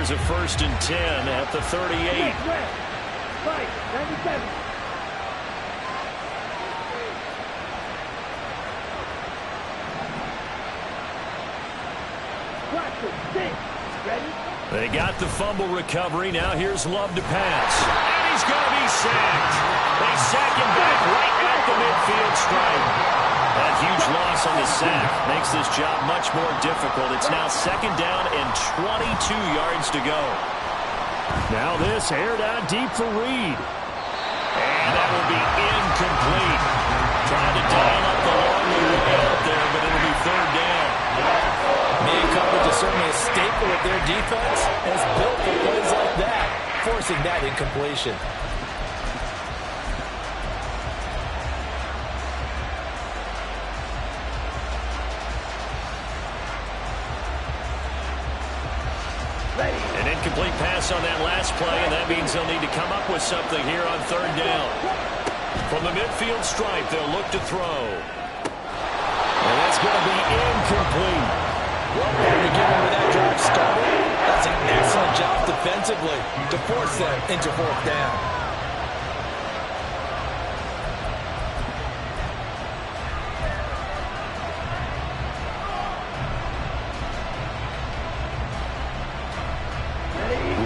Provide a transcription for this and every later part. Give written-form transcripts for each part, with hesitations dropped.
Here's a 1st and 10 at the 38. Right, 97. They got the fumble recovery. Now here's Love to pass. And he's going to be sacked. They sack him back right at the midfield stripe. That huge loss on the sack makes this job much more difficult. It's now 2nd down and 22 yards to go. Now this aired out deep for Reed. And that will be incomplete. Trying to dial up the long way out there, but it'll be 3rd down. Man coverage is certainly a staple of their defense, and it's built for plays like that, forcing that incompletion. An incomplete pass on that last play, and that means they'll need to come up with something here on 3rd down. From the midfield stripe, they'll look to throw. And that's going to be incomplete. Well, partner, given where that drive started, that's an excellent job defensively to force them into 4th down.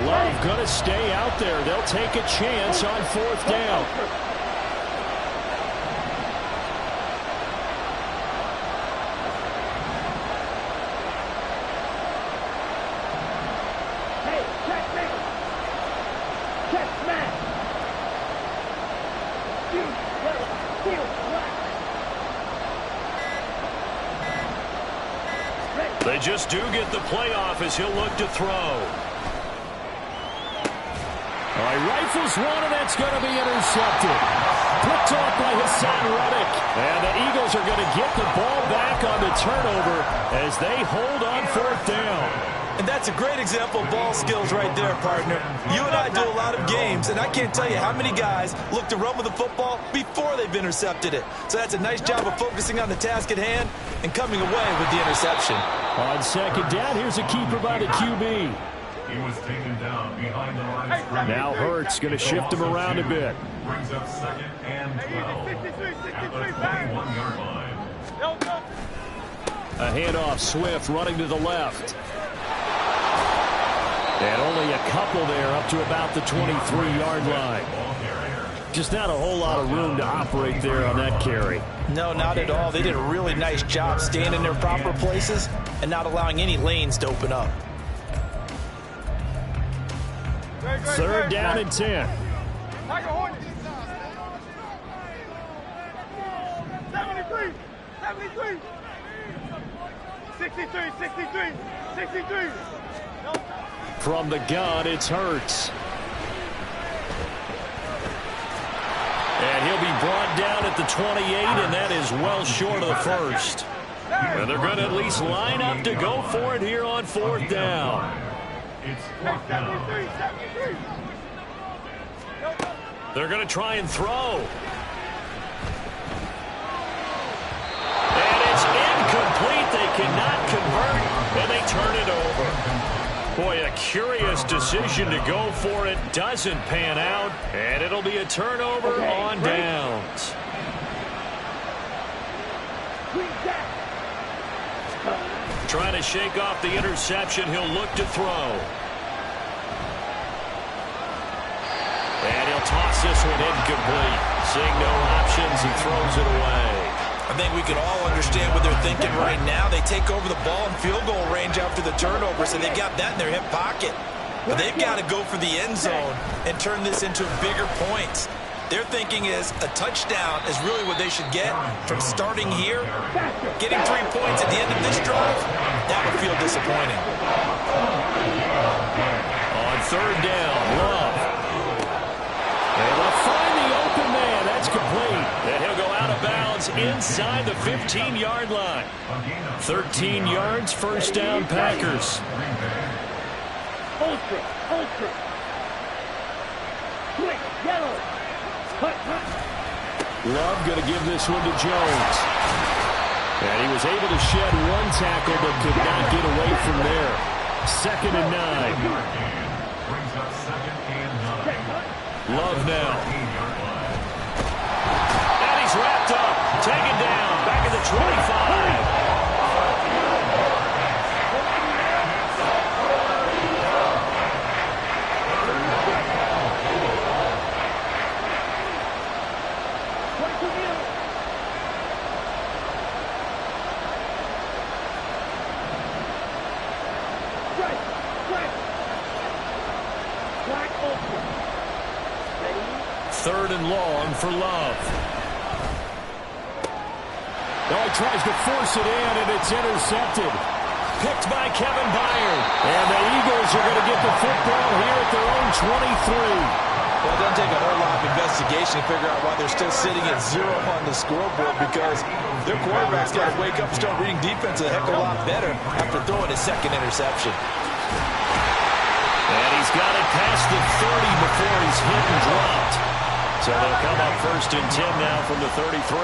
Love going to stay out there. They'll take a chance on 4th down. They just do get the playoff as he'll look to throw. All right, rifles one, and that's going to be intercepted. Picked off by Hassan Reddick. And the Eagles are going to get the ball back on the turnover as they hold on 4th down. And that's a great example of ball skills right there, partner. You and I do a lot of games, and I can't tell you how many guys look to run with the football before they've intercepted it. So that's a nice job of focusing on the task at hand and coming away with the interception. On 2nd down, here's a keeper by the QB. He was taken down behind the line of scrimmage. Now Hurts going to shift him around a bit. Brings up 2nd and 12 at the 21-yard line. A handoff, Swift running to the left. And only a couple there up to about the 23-yard line. Just not a whole lot of room to operate there on that carry. No, not at all. They did a really nice job staying in their proper places and not allowing any lanes to open up. 3rd down and 10. 63. From the gun, it's Hurts. And he'll be brought down at the 28, and that is well short of the 1st. And they're going to at least line up to go for it here on 4th down. It's 4th down. They're going to try and throw. And it's incomplete. They cannot convert, and they turn it over. Boy, a curious decision to go for it. Doesn't pan out, and it'll be a turnover on downs. Trying to shake off the interception. He'll look to throw. And he'll toss this one incomplete. Seeing no options, he throws it away. I think we can all understand what they're thinking right now. They take over the ball in field goal range after the turnover, so they've got that in their hip pocket. But they've got to go for the end zone and turn this into bigger points. Their thinking is a touchdown is really what they should get from starting here. Getting 3 points at the end of this drive, that would feel disappointing. On 3rd down, Love. And they'll find the open man. That's complete. And he'll go out of bounds inside the 15-yard line. 13 yards, 1st down, Packers. Ultra. Quick, yellow. Love going to give this one to Jones. And he was able to shed one tackle but could not get away from there. 2nd and 9. Love now. And he's wrapped up. Taken down. Back at the 25. Third and long for Love. Oh, he tries to force it in, and it's intercepted. Picked by Kevin Byard. And the Eagles are going to get the football here at their own 23. Well, it doesn't take a whole lot of investigation to figure out why they're still sitting at 0 on the scoreboard, because their quarterback's got to wake up and start reading defense a heck of a lot better after throwing his second interception. And he's got it past the 30 before he's hit and dropped. So they'll come up 1st and 10 now from the 33.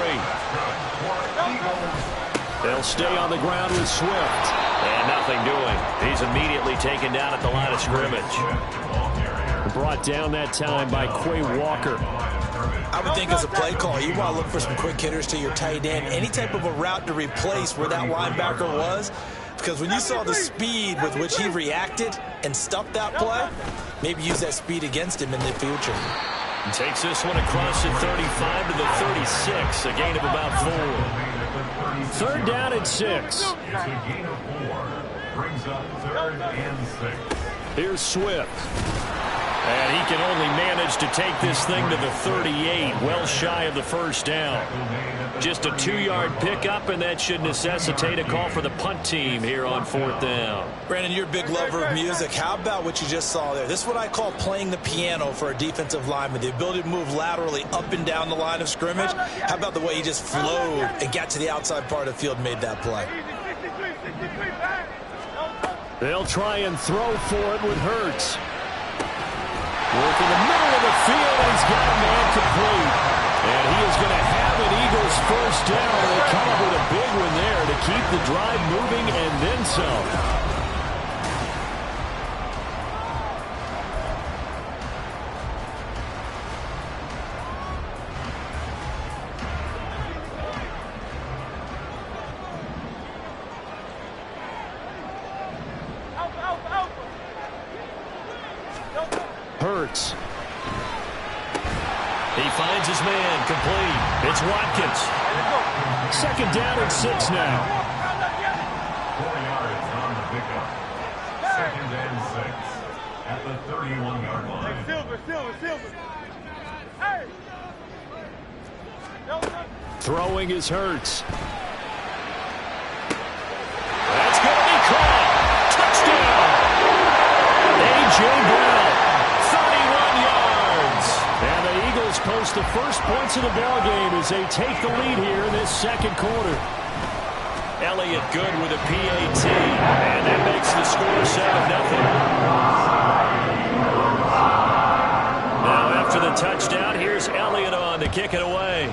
They'll stay on the ground with Swift. And nothing doing. He's immediately taken down at the line of scrimmage. Brought down that time by Quay Walker. I would think as a play call, you want to look for some quick hitters to your tight end. Any type of a route to replace where that linebacker was. Because when you saw the speed with which he reacted and stuffed that play, maybe use that speed against him in the future. And takes this one across the 35 to the 36, a gain of about 4. 3rd down and 6. It's a gain of 4. Brings up 3rd and 6. Here's Swift. And he can only manage to take this thing to the 38, well shy of the 1st down. Just a 2-yard pickup, and that should necessitate a call for the punt team here on 4th down. Brandon, you're a big lover of music. How about what you just saw there? This is what I call playing the piano for a defensive lineman, the ability to move laterally up and down the line of scrimmage. How about the way he just flowed and got to the outside part of the field and made that play? They'll try and throw for it with Hurts. Work in the middle of the field, and he's got a man complete. And he is going to have an Eagles 1st down. They come up with a big one there to keep the drive moving and then some. Hurts. He finds his man, complete. It's Watkins. 2nd down and 6 now. 4 yards on the pickup. 2nd and 6 at the 31-yard line. Hey! Throwing is Hurts. That's going to be caught. Touchdown. A.J. Brown, 31 yards. And the Eagles post the first points of the ball game as they take the lead here in this 2nd quarter. Elliott good with a PAT, and that makes the score 7-0. Now after the touchdown, here's Elliott on to kick it away.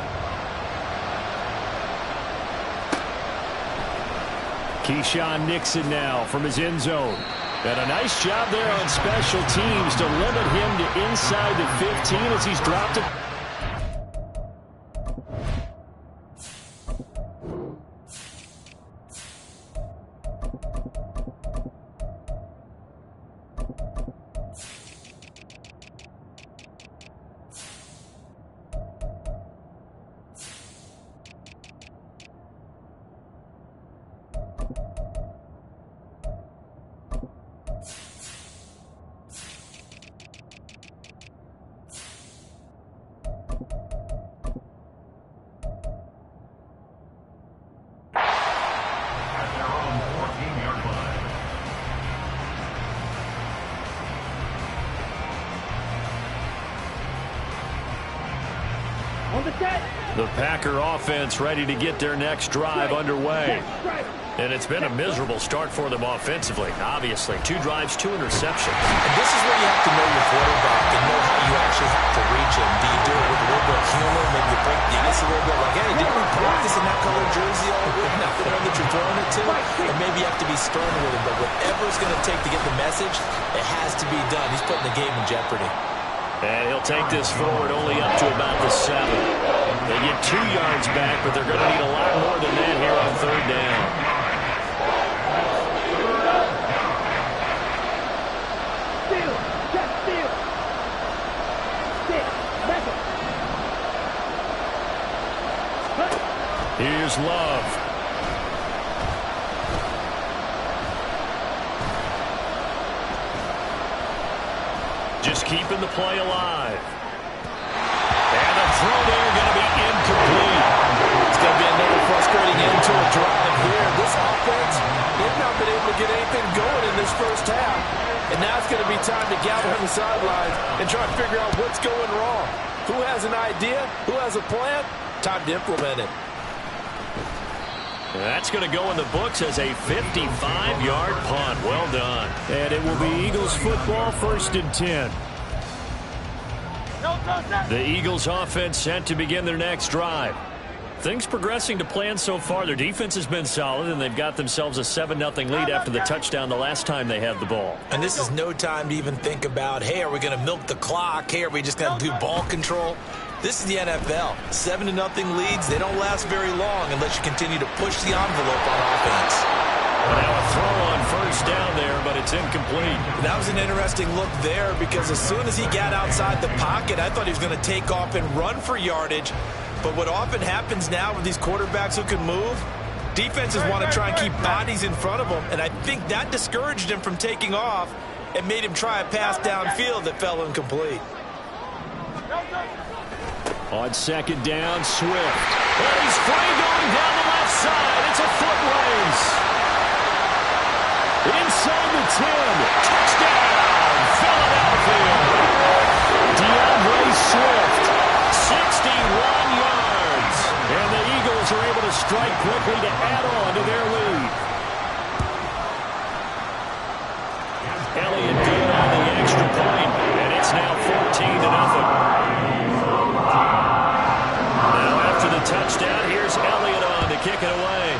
Keyshawn Nixon now from his end zone. And a nice job there on special teams to limit him to inside the 15 as he's dropped it. The Packer offense ready to get their next drive underway. And it's been a miserable start for them offensively, obviously. 2 drives, 2 interceptions. And this is where you have to know your quarterback and know how you actually have to reach him. Do you do it with a little bit of humor? Maybe you break the ice a little bit like, hey, didn't we practice in that color jersey all week? Not the one that you're throwing it to. And maybe you have to be stern with him. But whatever it's going to take to get the message, it has to be done. He's putting the game in jeopardy. And he'll take this forward only up to about the 7. They get 2 yards back, but they're going to need a lot more than that here on 3rd down. Steal. Just steal. 6. Measure. Here's Love. Just keeping the play alive. And the throw there going to be incomplete. It's going to be another frustrating end to a drive here. This offense, they've not been able to get anything going in this first half. And now it's going to be time to gather on the sidelines and try to figure out what's going wrong. Who has an idea? Who has a plan? Time to implement it. That's going to go in the books as a 55-yard punt. Well done. And it will be Eagles football, 1st and 10. The Eagles offense set to begin their next drive. Things progressing to plan so far. Their defense has been solid, and they've got themselves a 7-0 lead after the touchdown the last time they had the ball. And this is no time to even think about, hey, are we going to milk the clock? Hey, are we just going to do ball control? This is the NFL. 7-0 leads, they don't last very long unless you continue to push the envelope on offense. Now a throw on 1st down there, but it's incomplete. That was an interesting look there because as soon as he got outside the pocket, I thought he was going to take off and run for yardage. But what often happens now with these quarterbacks who can move, defenses want to try and keep bodies in front of them, and I think that discouraged him from taking off and made him try a pass downfield that fell incomplete. On 2nd down, Swift. And he's free going down the left side. It's a foot race. Inside the 10. Touchdown, Philadelphia. DeAndre Swift. 61 yards. And the Eagles are able to strike quickly to add on to their lead. Elliott good on the extra point, and it's now 14-0. Now after the touchdown, here's Elliott on to kick it away.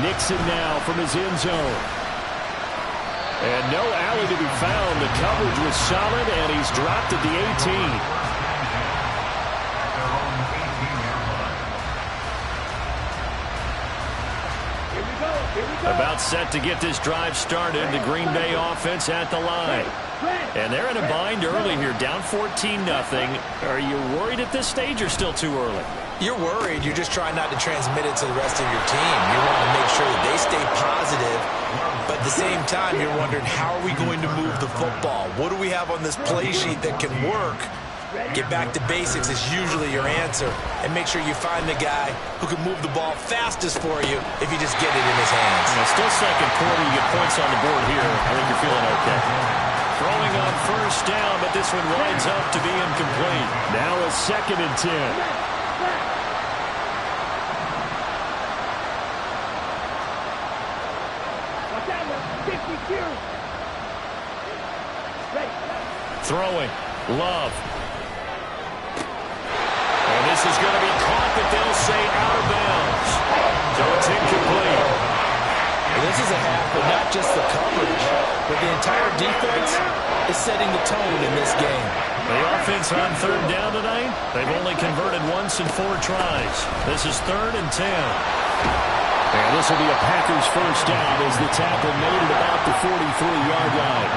Nixon now from his end zone. And no alley to be found. The coverage was solid, and he's dropped at the 18. About set to get this drive started. The Green Bay offense at the line. And they're in a bind early here, down 14-0. Are you worried at this stage or still too early? You're worried. You're just trying not to transmit it to the rest of your team. You want to make sure that they stay positive. But at the same time, you're wondering, how are we going to move the football? What do we have on this play sheet that can work? Get back to basics is usually your answer. And make sure you find the guy who can move the ball fastest for you if you just get it in his hands. Still 2nd quarter. You get points on the board here. I think you're feeling okay. Throwing on 1st down, but this one winds up to be incomplete. Now a 2nd and 10. Throwing. Love. And this is going to be caught, but they'll say out of bounds. So it's incomplete. And this is a half, but not just the coverage, but the entire defense is setting the tone in this game. The offense on 3rd down tonight, they've only converted once in 4 tries. This is 3rd and 10. And this will be a Packers 1st down as the tackle made at about the 43-yard line.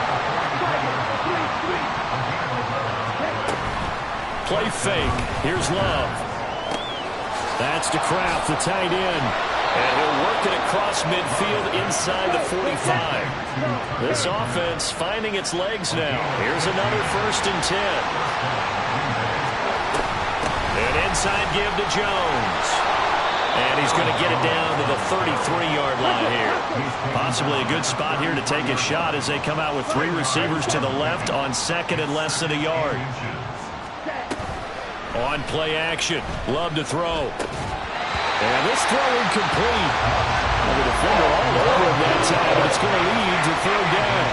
Play fake. Here's Love. That's to Kraft, the tight end. And he'll work it across midfield inside the 45. This offense finding its legs now. Here's another 1st and 10. An inside give to Jones. And he's going to get it down to the 33-yard line here. Possibly a good spot here to take a shot as they come out with 3 receivers to the left on 2nd and less than a yard. On play action. Love to throw. And this throw incomplete. Well, the defender all over him that time, but it's going to lead to 3rd down.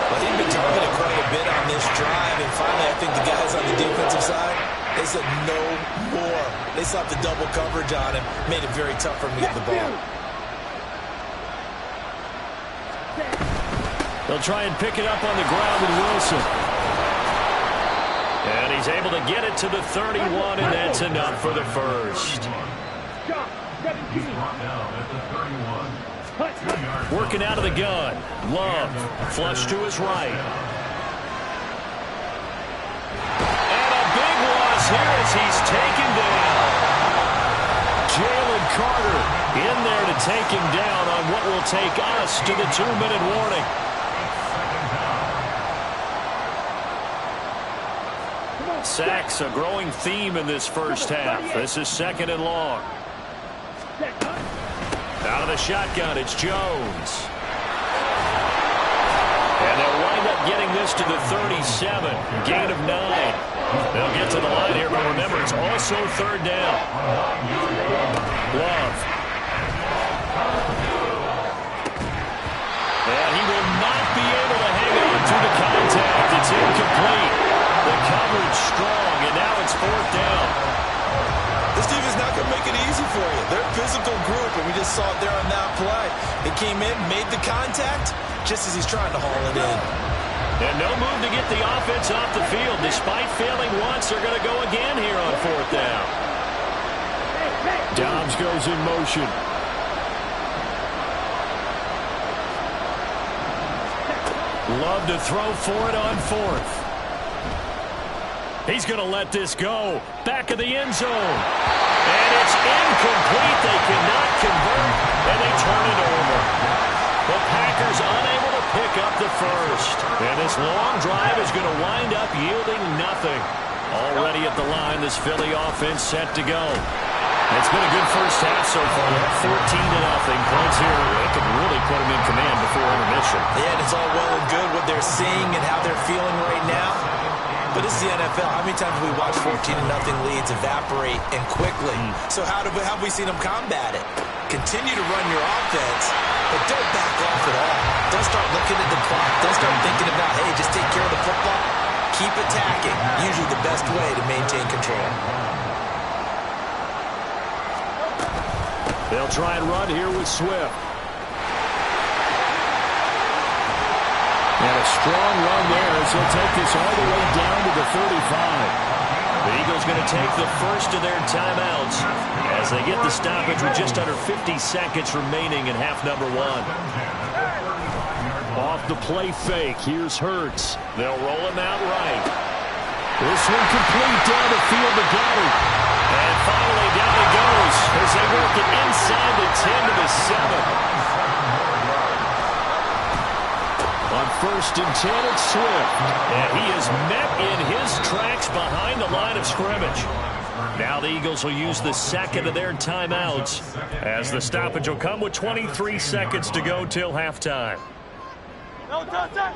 Well, they've been targeted quite a bit on this drive, and finally I think the guys on the defensive side, they said no more. They slapped the double coverage on him, made it very tough for him to get the ball. They'll try and pick it up on the ground with Wilson. And he's able to get it to the 31, and that's enough for the first. Working out of the gun. Love. Flush to his right. And a big loss here as he's taken down. Jalen Carter in there to take him down on what will take us to the 2-minute warning. Sacks, a growing theme in this first half. This is 2nd and long. Out of the shotgun, it's Jones. And they'll wind up getting this to the 37. Gain of 9. They'll get to the line here, but remember, it's also 3rd down. Love. And he will not be able to hang on to the contact. It's incomplete. The coverage strong, and now it's 4th down. This team is not going to make it easy for you. They're a physical group, and we just saw it there on that play. It came in, made the contact, just as he's trying to haul it in. And no move to get the offense off the field. Despite failing once, they're going to go again here on 4th down. Dobbs goes in motion. Love to throw for it on 4th. He's going to let this go. Back of the end zone. And it's incomplete. They cannot convert, and they turn it over. The Packers unable to pick up the first. And this long drive is going to wind up yielding nothing. Already at the line, this Philly offense set to go. It's been a good first half so far. 14-0. Points here. They could really put them in command before intermission. Yeah, and it's all well and good what they're seeing and how they're feeling right now. But this is the NFL. How many times have we watched 14-0 leads evaporate and quickly? So how have we seen them combat it? Continue to run your offense, but don't back off at all. Don't start looking at the clock. Don't start thinking about, hey, just take care of the football. Keep attacking. Usually the best way to maintain control. They'll try and run here with Swift. And a strong run there as he'll take this all the way down to the 35. The Eagles going to take the first of their timeouts as they get the stoppage with just under 50 seconds remaining in half number 1. Off the play fake, here's Hurts. They'll roll him out right. This one complete down the field to Goddard. And finally down he goes as they work it inside the 10 to the 7. On 1st and 10, it's Swift. And he is met in his tracks behind the line of scrimmage. Now the Eagles will use the second of their timeouts as the stoppage will come with 23 seconds to go till halftime.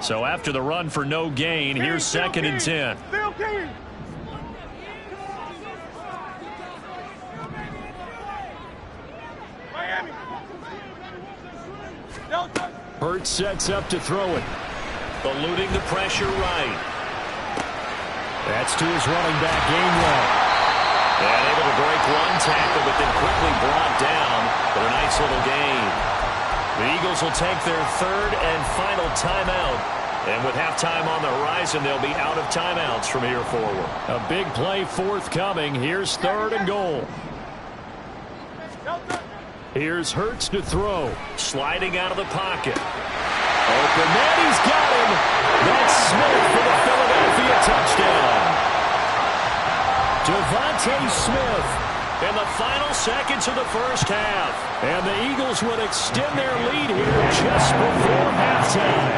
So after the run for no gain, here's 2nd and 10. Hurts sets up to throw it. Eluding the pressure right. That's to his running back, Gainwell. And able to break one tackle, but then quickly brought down for a nice little gain. The Eagles will take their 3rd and final timeout. And with halftime on the horizon, they'll be out of timeouts from here forward. A big play forthcoming. Here's 3rd and goal. Here's Hurts to throw. Sliding out of the pocket. Open man, he's got him. That's Smith for the Philadelphia touchdown. Devontae Smith in the final seconds of the first half. And the Eagles would extend their lead here just before halftime.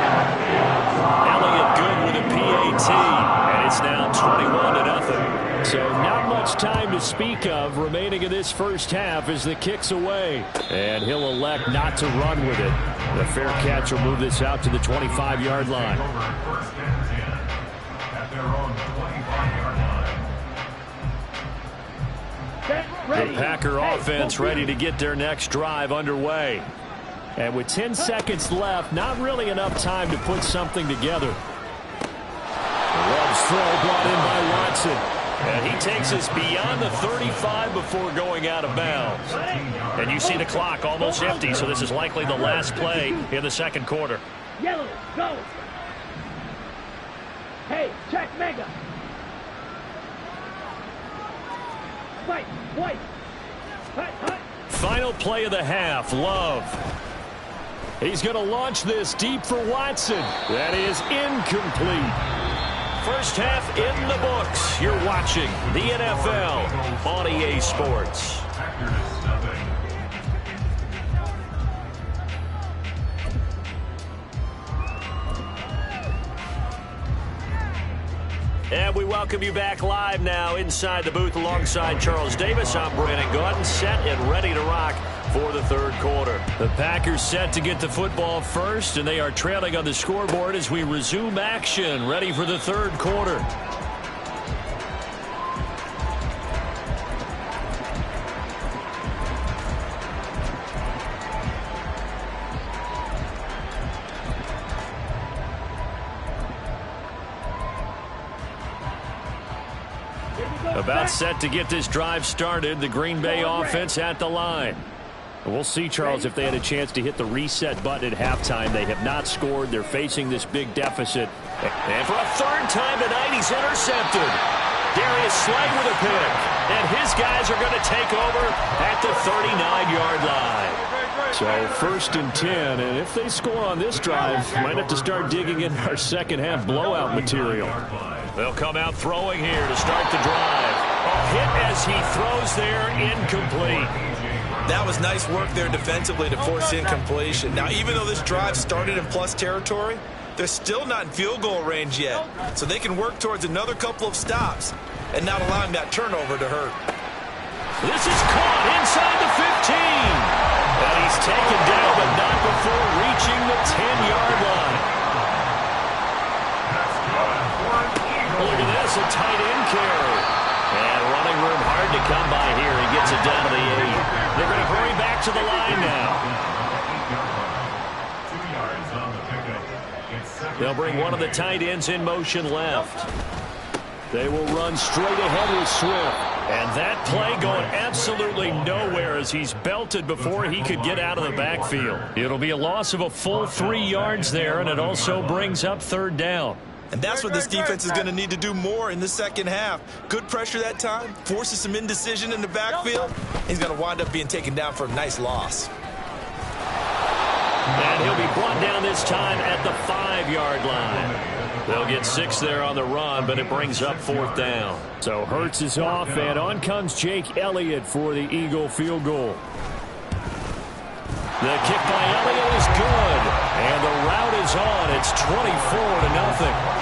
Elliott good with a PAT, and it's now 21-0. So not much time to speak of remaining in this first half as the kick's away. And he'll elect not to run with it. The fair catch will move this out to the 25-yard line. The Packer offense ready to get their next drive underway. And with 10 seconds left, not really enough time to put something together. Love's throw brought in by Watson. And he takes us beyond the 35 before going out of bounds. And you see the clock almost empty, so this is likely the last play in the second quarter. Yellow, go. Hey, check mega. Fight, white. Hut, hut. Final play of the half, Love. He's going to launch this deep for Watson. That is incomplete. First half in the books. You're watching the NFL on EA Sports. And we welcome you back live now inside the booth alongside Charles Davis. I'm Brandon Gordon, set and ready to rock for the third quarter. The Packers set to get the football first, and they are trailing on the scoreboard as we resume action, ready for the third quarter. About set to get this drive started. The Green Bay offense at the line. We'll see, Charles, if they had a chance to hit the reset button at halftime. They have not scored. They're facing this big deficit. And for a third time tonight, he's intercepted. Darius Slay with a pick. And his guys are going to take over at the 39-yard line. So first and 10, and if they score on this drive, might have to start digging in our second half blowout material. They'll come out throwing here to start the drive. A hit as he throws there, incomplete. That was nice work there defensively to force incompletion. Now, even though this drive started in plus territory, they're still not in field goal range yet. So they can work towards another couple of stops and not allowing that turnover to hurt. This is caught inside the 15. And he's taken down, but not before reaching the 10-yard line. Look at this, a tight end carry. And running room hard to come by here. He gets it down to the 8. They're going to hurry back to the line now. They'll bring one of the tight ends in motion left. They will run straight ahead with Swift. And that play going absolutely nowhere as he's belted before he could get out of the backfield. It'll be a loss of a full 3 yards there, and it also brings up third down. And that's what this defense is going to need to do more in the second half. Good pressure that time, forces some indecision in the backfield. He's going to wind up being taken down for a nice loss. And he'll be brought down this time at the 5-yard line. They'll get 6 there on the run, but it brings up fourth down. So Hurts is off, and on comes Jake Elliott for the Eagle field goal. The kick by Elliott is good, and the route is on. It's 24-0.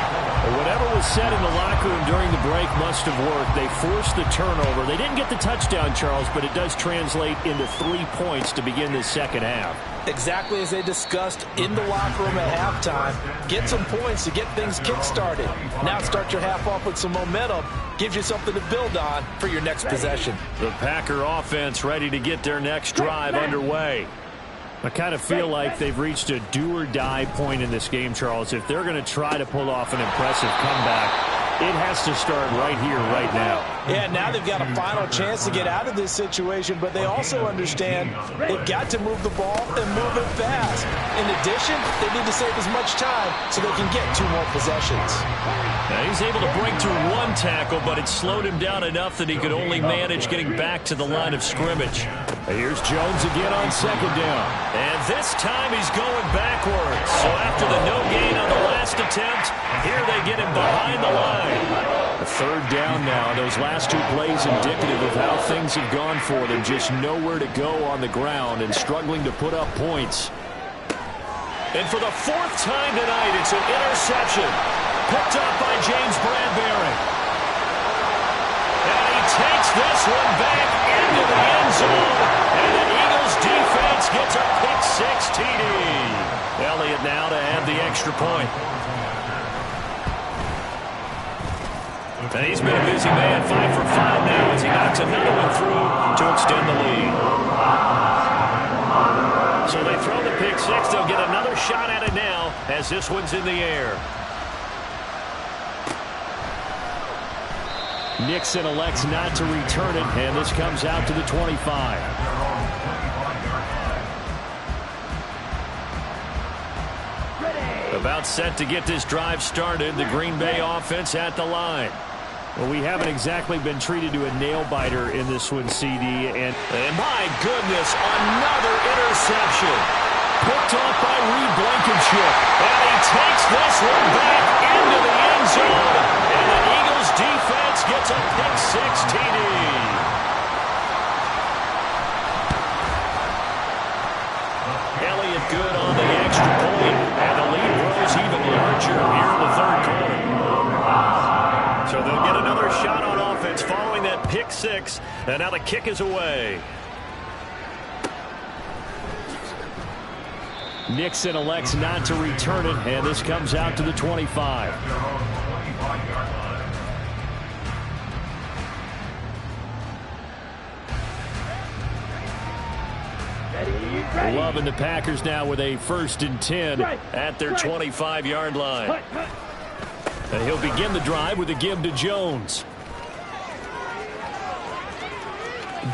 Whatever was said in the locker room during the break must have worked. They forced the turnover. They didn't get the touchdown, Charles, but it does translate into 3 points to begin this second half. Exactly as they discussed in the locker room at halftime. Get some points to get things kick-started. Now start your half off with some momentum. Gives you something to build on for your next possession. The Packer offense ready to get their next drive underway. I kind of feel like they've reached a do-or-die point in this game, Charles. If they're going to try to pull off an impressive comeback, it has to start right here, right now. Yeah, now they've got a final chance to get out of this situation, but they also understand they've got to move the ball and move it fast. In addition, they need to save as much time so they can get 2 more possessions. Now he's able to break through 1 tackle, but it slowed him down enough that he could only manage getting back to the line of scrimmage. Here's Jones again on second down. And this time he's going backwards. So after the no gain on the last attempt, here they get him behind the line. A third down now. Those last 2 plays indicative of how things have gone for them. Just nowhere to go on the ground and struggling to put up points. And for the 4th time tonight, it's an interception. Picked up by James Bradbury. And he takes this one back into the end zone. And the Eagles defense gets a pick-6 TD. Elliott now to add the extra point. And he's been a busy man, 5 for 5 now as he knocks another one through to extend the lead. So they throw the pick-6. They'll get another shot at it now as this one's in the air. Nixon elects not to return it, and this comes out to the 25. Ready. About set to get this drive started. The Green Bay offense at the line. Well, we haven't exactly been treated to a nail-biter in this one, CD. And my goodness, another interception. Picked off by Reed Blankenship. And he takes this one back into the end zone. And the Eagles defense gets a pick-6 TD. Elliott good on the extra point. And the lead grows even larger here in the third quarter. So they'll get another shot on offense following that pick-6. And now the kick is away. Nixon elects not to return it, and this comes out to the 25. Love and the Packers now with a 1st and 10 at their 25-yard line. And he'll begin the drive with a give to Jones.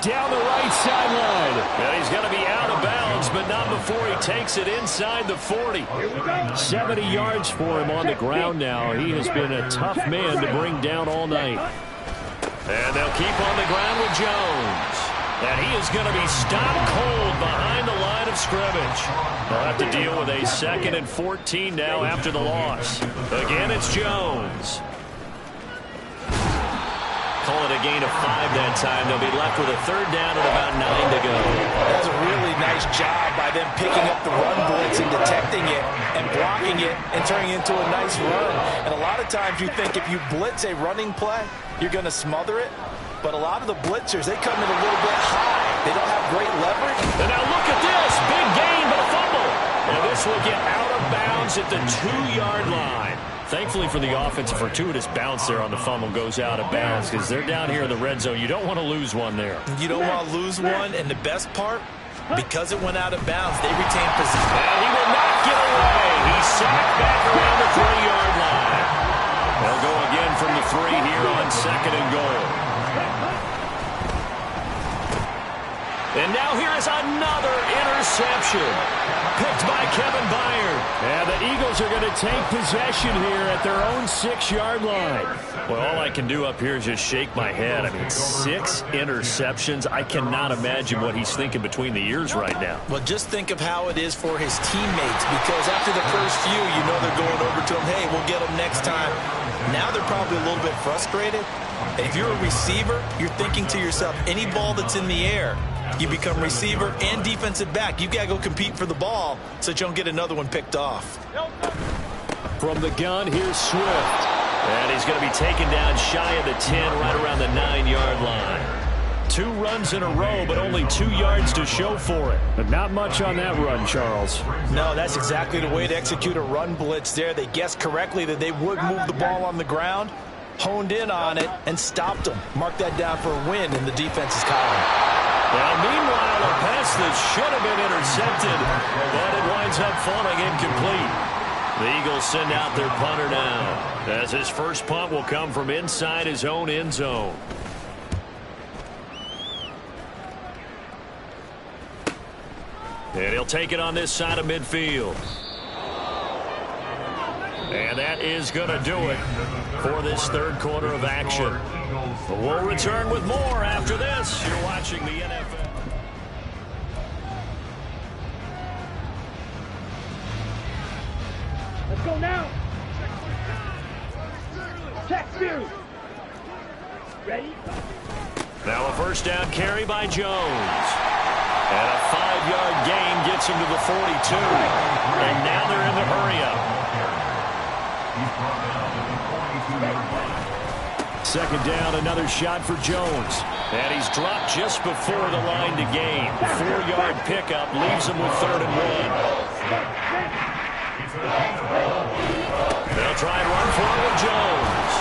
Down the right sideline. And he's going to be out of bounds, but not before he takes it inside the 40. 70 yards for him on the ground now. He has been a tough man to bring down all night. And they'll keep on the ground with Jones. And he is going to be stopped cold behind the line of scrimmage. They'll have to deal with a 2nd and 14 now after the loss. Again, it's Jones. Call it a gain of 5 that time. They'll be left with a 3rd down and about 9 to go. That's a really nice job by them picking up the run blitz and detecting it and blocking it and turning it into a nice run. And a lot of times you think if you blitz a running play, you're going to smother it. But a lot of the blitzers, they come in a little bit high. They don't have great leverage. And now look at this. Big gain, but a fumble. And this will get out of bounds at the 2-yard line. Thankfully for the offense, a fortuitous bounce there on the fumble goes out of bounds because they're down here in the red zone. You don't want to lose one there. You don't want to lose one, and the best part, because it went out of bounds, they retain possession. And he will not get away. He's sacked back around the 3-yard line. They'll go again from the 3 here on 2nd and goal. And now here is another interception. Picked by Kevin Byard. And the Eagles are going to take possession here at their own 6-yard line. Well, all I can do up here is just shake my head. I mean, 6 interceptions. I cannot imagine what he's thinking between the ears right now. Well, just think of how it is for his teammates, because after the first few, you know they're going over to him, hey, we'll get them next time. Now they're probably a little bit frustrated. And if you're a receiver, you're thinking to yourself, any ball that's in the air, you become receiver and defensive back. You've got to go compete for the ball so that you don't get another one picked off. From the gun, here's Swift. And he's going to be taken down shy of the 10, right around the 9-yard line. 2 runs in a row, but only 2 yards to show for it. But not much on that run, Charles. No, that's exactly the way to execute a run blitz there. They guessed correctly that they would move the ball on the ground, honed in on it, and stopped them. Mark that down for a win in the defense's column. Well, meanwhile, a pass that should have been intercepted, but it winds up falling incomplete. The Eagles send out their punter now, as his first punt will come from inside his own end zone. And he'll take it on this side of midfield. And that is going to do it for this 3rd quarter of action. We'll return with more after this. You're watching the NFL. Let's go now. Check two. Ready? Now a 1st down carry by Jones. And a 5-yard gain gets him to the 42. And now they're in the hurry-up. 2nd down, another shot for Jones. And he's dropped just before the line to gain. 4-yard pickup leaves him with 3rd and 1. They'll try and run for it with Jones.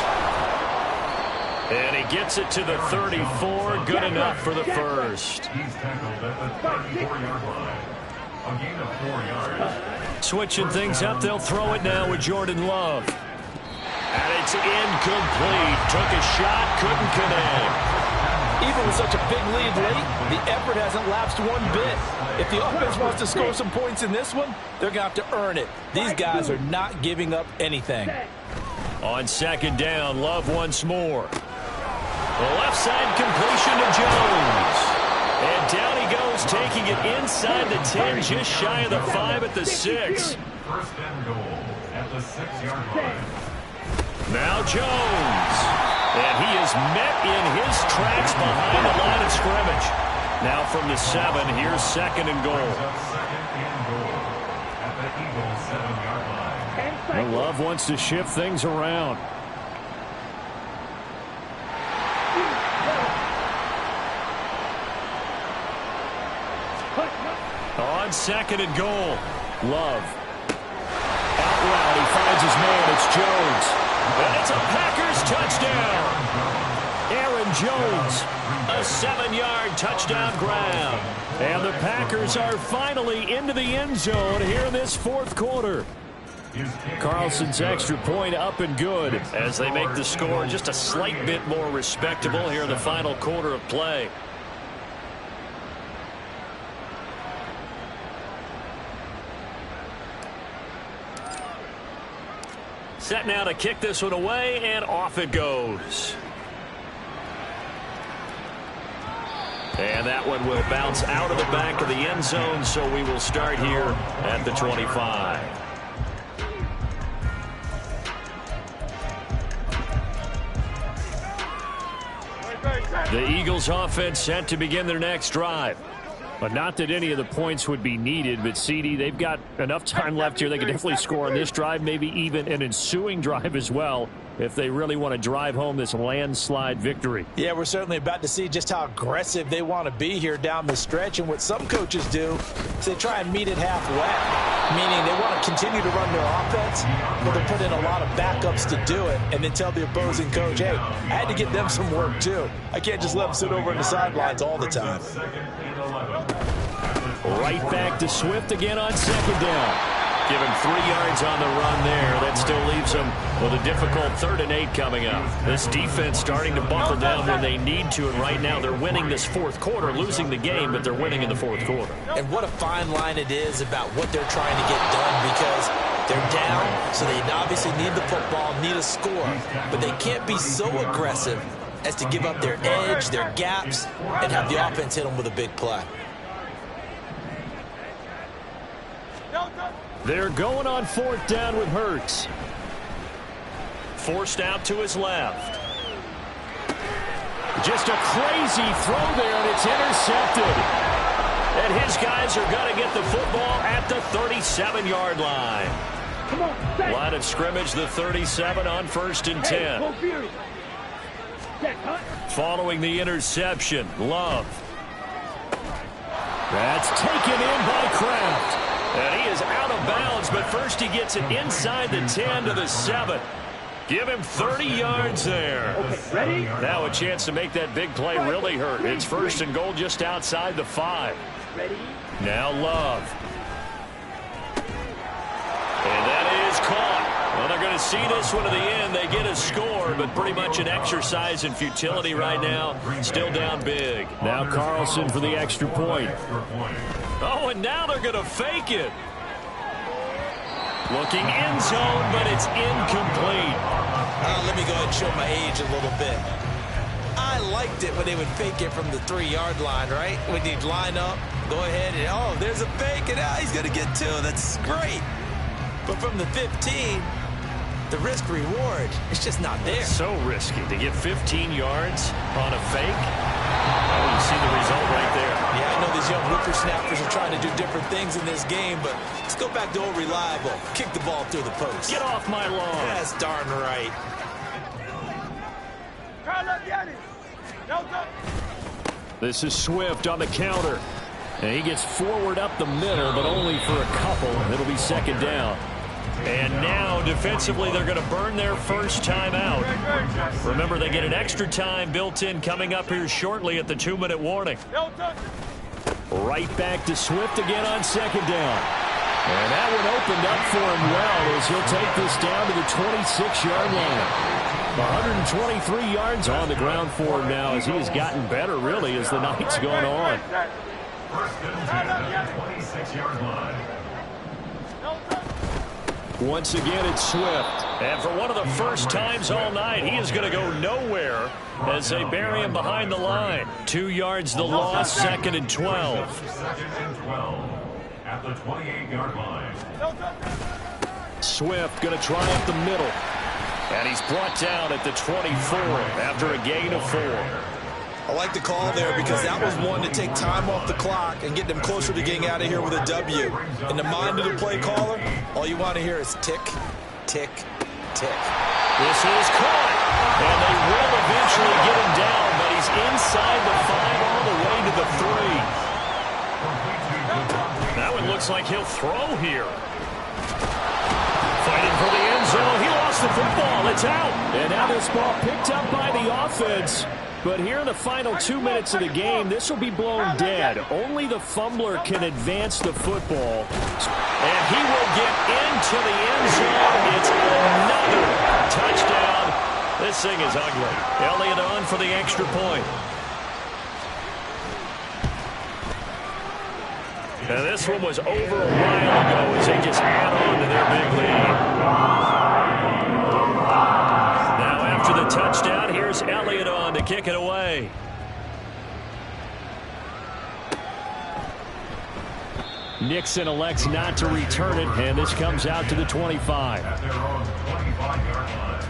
And he gets it to the 34. Good enough for the 1st. He's tackled at the 34-yard line. A gain of 4 yards. Switching things up, they'll throw it now with Jordan Love. And it's incomplete. Took a shot, couldn't connect. Even with such a big lead late, the effort hasn't lapsed one bit. If the offense wants to score some points in this one, they're going to have to earn it. These guys are not giving up anything. On second down, Love once more. The left side completion to Jones. And down he goes, taking it inside the 10, just shy of the 5 at the 6. First and goal at the 6-yard line. Now Jones. And he is met in his tracks behind the line of scrimmage. Now from the 7, here's second and goal. Second and goal at the Eagles 7-yard line. Love wants to shift things around. On second and goal. Love. Out route, he finds his man. It's Jones. And it's a Packers touchdown. Aaron Jones, a 7-yard touchdown grab. And the Packers are finally into the end zone here in this fourth quarter. Carlson's extra point up and good. As they make the score just a slight bit more respectable here in the final quarter of play. Set now to kick this one away, and off it goes. And that one will bounce out of the back of the end zone, so we will start here at the 25. The Eagles offense set to begin their next drive. But not that any of the points would be needed, but CD, they've got enough time left here. They can definitely score on this drive, maybe even an ensuing drive as well, if they really want to drive home this landslide victory. Yeah, we're certainly about to see just how aggressive they want to be here down the stretch. And what some coaches do is they try and meet it halfway, meaning they want to continue to run their offense, but they put in a lot of backups to do it, and then tell the opposing coach, hey, I had to get them some work too. I can't just let them sit over on the sidelines all the time. Right back to Swift again on second down. Give him 3 yards on the run there. That still leaves him with a difficult 3rd and 8 coming up. This defense starting to buckle down when they need to, and right now they're winning this fourth quarter, losing the game, but they're winning in the fourth quarter. And what a fine line it is about what they're trying to get done, because they're down, so they obviously need the football, need a score, but they can't be so aggressive as to give up their edge, their gaps, and have the offense hit them with a big play. They're going on 4th down with Hurts. Forced out to his left. Just a crazy throw there, and it's intercepted. And his guys are going to get the football at the 37-yard line. Come on, Line of scrimmage, the 37 on 1st and 10. Following the interception, Love. That's taken in by Kraft. And he is out of bounds, but first he gets it inside the 10 to the 7. Give him 30 yards there. Okay, ready? Now a chance to make that big play really hurt. It's 1st and goal just outside the 5. Ready? Now Love. And that is caught. Well, they're going to see this one to the end. They get a score, but pretty much an exercise in futility right now. Still down big. Now Carlson for the extra point. Oh, and now they're going to fake it. Looking end zone, but it's incomplete. Let me go ahead and show my age a little bit. I liked it when they would fake it from the 3-yard line, right? When you'd line up, go ahead and, oh, there's a fake, and he's going to get 2. That's great. But from the 15, the risk-reward, it's just not there. It's so risky to get 15 yards on a fake. Oh, you see the result right there. Yeah, I know these young whippersnappers are trying to do different things in this game, but let's go back to old reliable. Kick the ball through the post. Get off my lawn. That's darn right. This is Swift on the counter. And he gets forward up the middle, but only for a couple. It'll be second down. And now, defensively, they're going to burn their first time out. Remember, they get an extra time built in coming up here shortly at the 2-minute warning. Right back to Swift again on second down. And that one opened up for him well as he'll take this down to the 26-yard line. 123 yards on the ground for him now as he has gotten better, really, as the night's gone on. First and 10 at the 26-yard line. Once again, it's Swift. And for one of the first times all night, he is going to go nowhere as they bury him behind the line. 2 yards the loss, 2nd and 12. Second and 12 at the 28-yard line. Swift going to try up the middle. And he's brought down at the 24 after a gain of 4. I like the call there because that was one to take time off the clock and get them closer to getting out of here with a W. In the mind of the play caller, all you want to hear is tick, tick, tick. This is caught. And they will eventually get him down, but he's inside the 5 all the way to the 3. That one looks like he'll throw here. Fighting for the end zone. He lost the football. It's out. And now this ball picked up by the offense. But here in the final 2 minutes of the game, this will be blown dead. Only the fumbler can advance the football. And he will get into the end zone. It's another touchdown. This thing is ugly. Elliott on for the extra point. And this one was over a while ago as they just add on to their big lead. Now after the touchdown, here's Elliott on to kick it away. Nixon elects not to return it, and this comes out to the 25. At their own 25-yard line.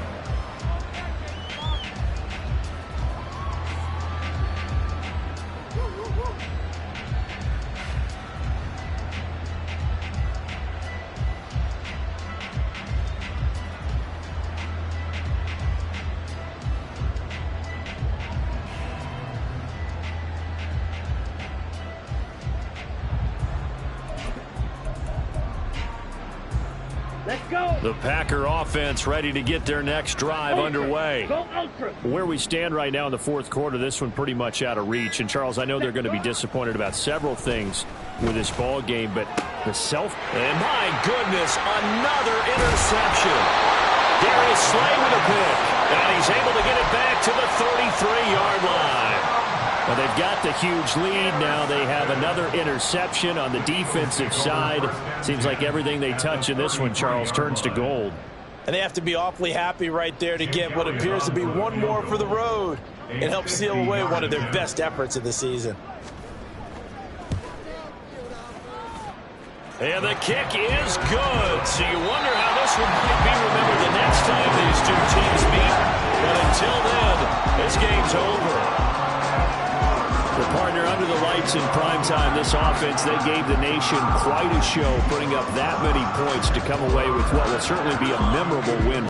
Let's go. The Packer offense ready to get their next drive underway. Go ultra. Where we stand right now in the fourth quarter, this one pretty much out of reach. And, Charles, I know they're going to be disappointed about several things with this ball game, but the And my goodness, another interception. Darius Slay with a pick. And he's able to get it back to the 33-yard line. Well, they've got the huge lead now. They have another interception on the defensive side. Seems like everything they touch in this one, Charles, turns to gold. And they have to be awfully happy right there to get what appears to be one more for the road and help seal away one of their best efforts of the season. And the kick is good. So you wonder how this one might be remembered the next time these two teams meet. But until then, this game's over. The partner under the lights in primetime, this offense, they gave the nation quite a show, putting up that many points to come away with what will certainly be a memorable win.